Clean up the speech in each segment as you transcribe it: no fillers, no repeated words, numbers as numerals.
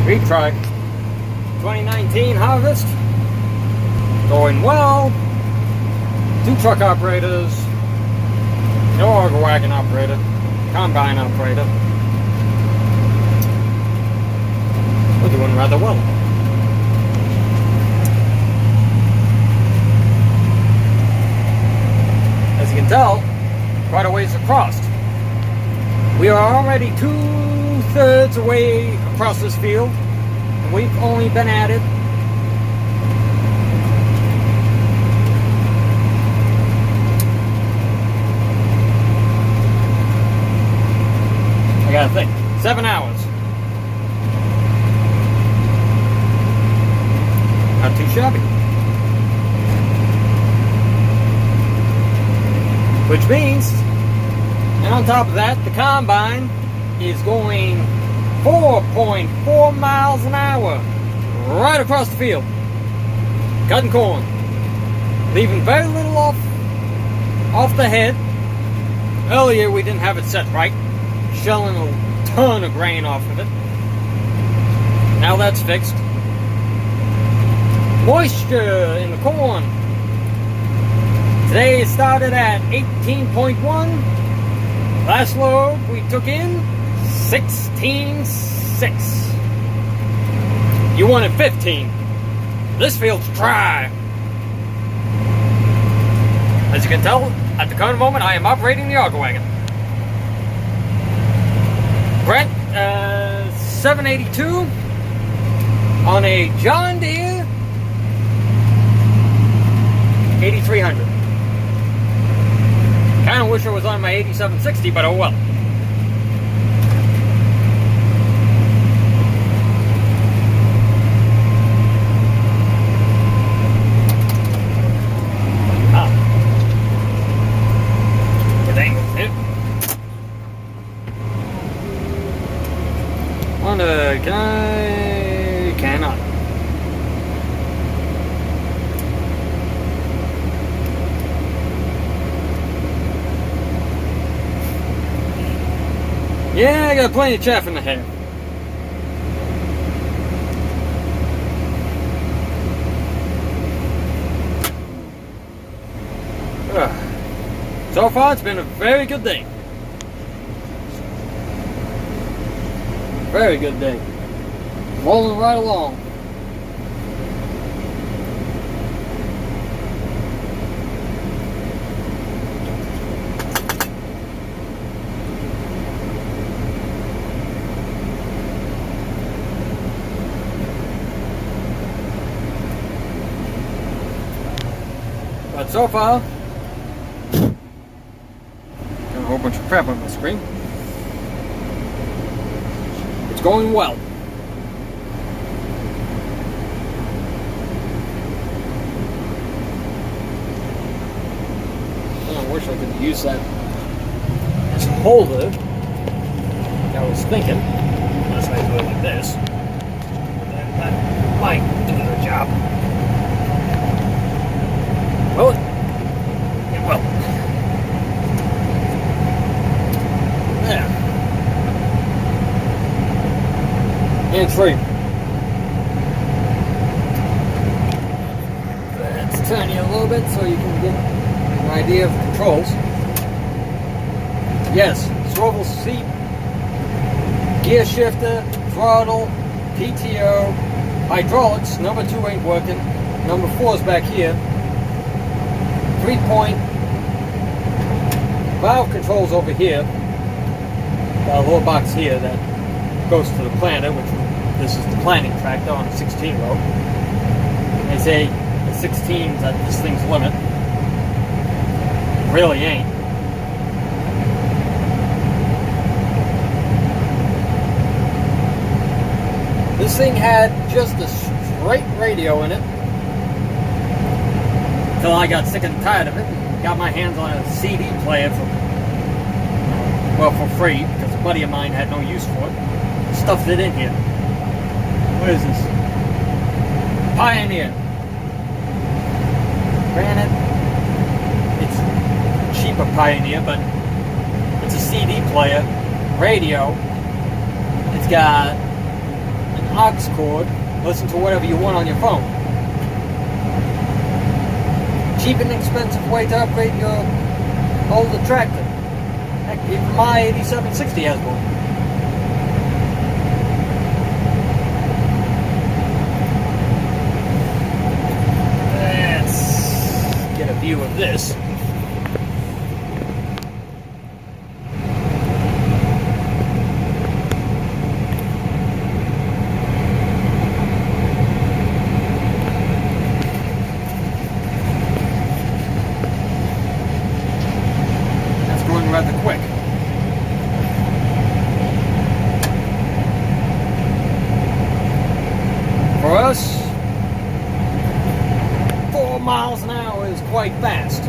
Wheat truck 2019 harvest going well. 2 truck operators, no auger wagon operator, combine operator. We're doing rather well. As you can tell, quite a ways across. We are already 2/3 away across this field, and we've only been at it I gotta think, 7 hours. Not too shabby. Which means, and on top of that, the combine is going 4.4 miles an hour right across the field, cutting corn, leaving very little off the head. Earlier we didn't have it set right, shelling a ton of grain off of it. Now that's fixed. Moisture in the corn. Today it started at 18.1. Last load we took in 16.6. You wanted 15. This field's dry. As you can tell, at the current moment I am operating the auger wagon. Brent 782 on a John Deere 8300. Kind of wish I was on my 8760, but oh well. Cannot. Yeah, I got plenty of chaff in the hair. So far, it's been a very good day. Very good day. Rolling right along. But so far, got a whole bunch of crap on my screen. It's going well. I wish I could use that as a holder. I was thinking, unless I do it like this, that might do the job. Well, it will. There. And free. Let's turn you a little bit so you can get an idea of the controls. Yes, swivel seat, gear shifter, throttle, PTO, hydraulics. Number 2 ain't working. Number 4 is back here. 3-point valve controls over here. Got a little box here that goes to the planter, which this is the planting tractor on a 16 row. They say the 16's at this thing's limit. Really ain't. This thing had just a straight radio in it until I got sick and tired of it and got my hands on a CD player for free, because a buddy of mine had no use for it. Stuffed it in here. What is this? Pioneer. Granted, it's cheaper Pioneer, but it's a CD player, radio. It's got an aux cord, listen to whatever you want on your phone. Cheap and expensive way to upgrade your older tractor. Heck, even my 8760 has one. Let's get a view of this. Rather quick. For us, 4 miles an hour is quite fast.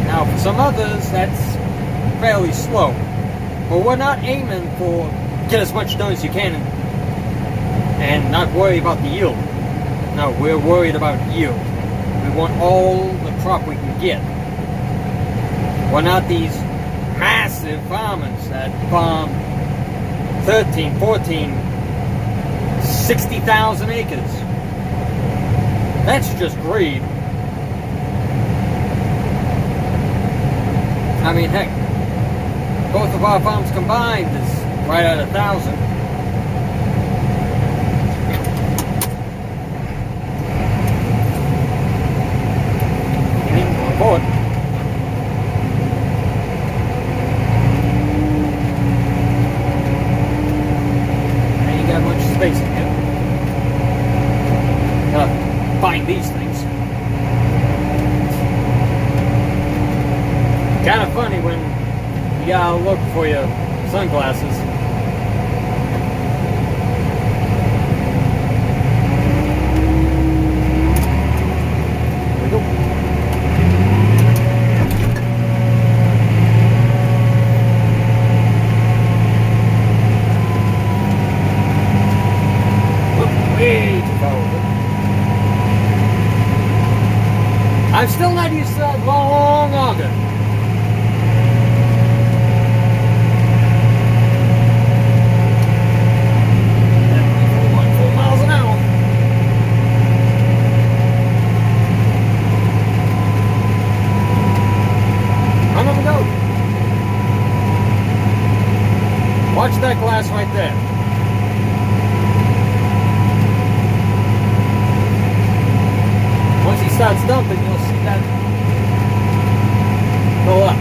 Now for some others that's fairly slow. But we're not aiming for get as much done as you can and not worry about the yield. No, we're worried about yield. We want all the crop we can get. We're not these massive farmers that farm 13, 14, 60,000 acres. That's just greed. I mean, heck, both of our farms combined is right at 1,000. You need to report. Space in here. Find these things. Kind of funny when you gotta look for your sunglasses. There we go. I'm still not used to that long auger. Definitely 4 miles an hour. I'm gonna go. Watch that glass right there. Once he starts dumping, you'll see that go up.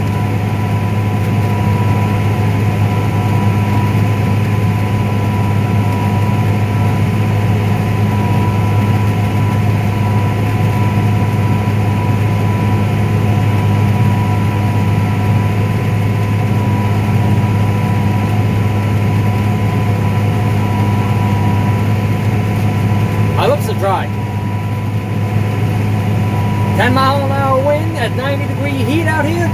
My lips are dry. 10 mile an hour wind at 90-degree heat out here.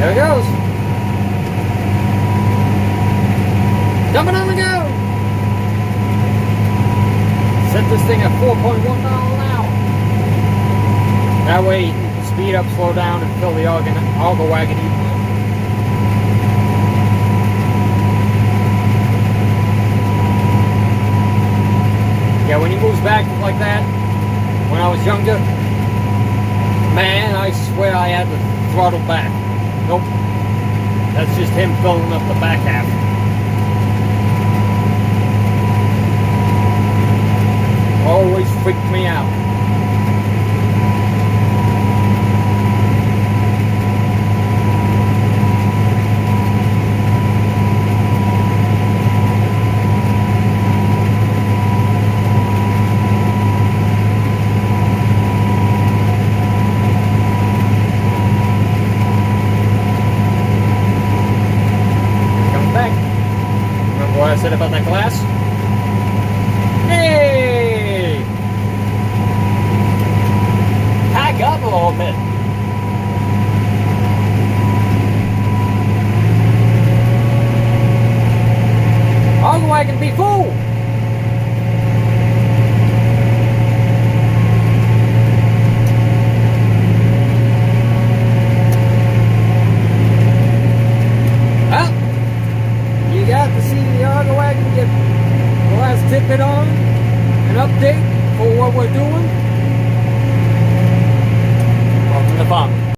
There it goes. Dumping on the go. Set this thing at 4.1 miles an hour. That way you can speed up, slow down, and fill the auger wagon evenly. Yeah, when he moves back like that, when I was younger, man, I swear I had to throttle back. Nope. That's just him filling up the back half. Always freaked me out. Coming back. Remember what I said about that glass? Hey! Pack up a little bit. Auger wagon be full. Well, you got to see the auger wagon get the last tidbit on an update for what we're doing. Welcome to the farm.